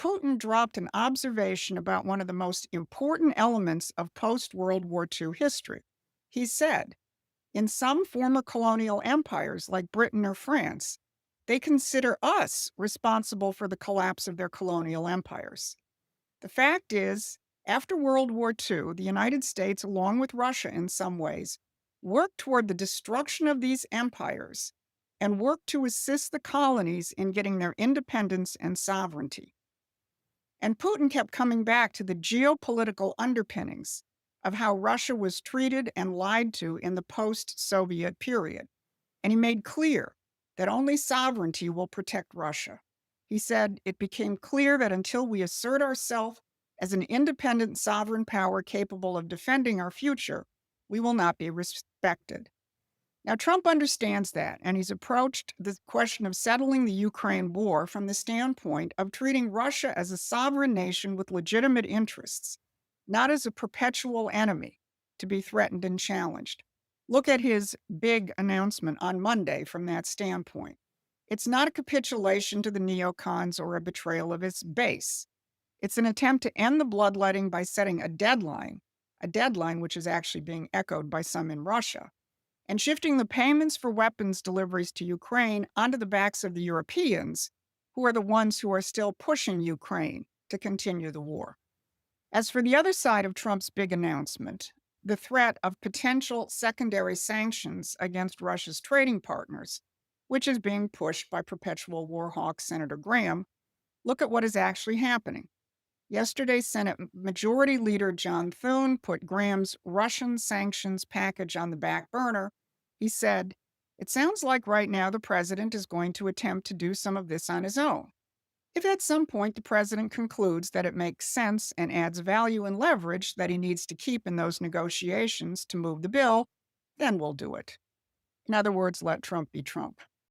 Putin dropped an observation about one of the most important elements of post World War II history. He said, in some former colonial empires like Britain or France, they consider us responsible for the collapse of their colonial empires. The fact is, after World War II, the United States, along with Russia in some ways, worked toward the destruction of these empires and worked to assist the colonies in getting their independence and sovereignty. And Putin kept coming back to the geopolitical underpinnings of how Russia was treated and lied to in the post Soviet period. And he made clear that only sovereignty will protect Russia. He said, it became clear that until we assert ourselves as an independent sovereign power capable of defending our future, we will not be respected. Now, Trump understands that, and he's approached the question of settling the Ukraine war from the standpoint of treating Russia as a sovereign nation with legitimate interests, not as a perpetual enemy to be threatened and challenged. Look at his big announcement on Monday from that standpoint. It's not a capitulation to the neocons or a betrayal of its base. It's an attempt to end the bloodletting by setting a deadline which is actually being echoed by some in Russia, and shifting the payments for weapons deliveries to Ukraine onto the backs of the Europeans, who are the ones who are still pushing Ukraine to continue the war. As for the other side of Trump's big announcement, the threat of potential secondary sanctions against Russia's trading partners, which is being pushed by perpetual war hawk Senator Graham, look at what is actually happening. Yesterday, Senate Majority Leader John Thune put Graham's Russian sanctions package on the back burner. He said, it sounds like right now the president is going to attempt to do some of this on his own. If at some point the president concludes that it makes sense and adds value and leverage that he needs to keep in those negotiations to move the bill, then we'll do it. In other words, let Trump be Trump.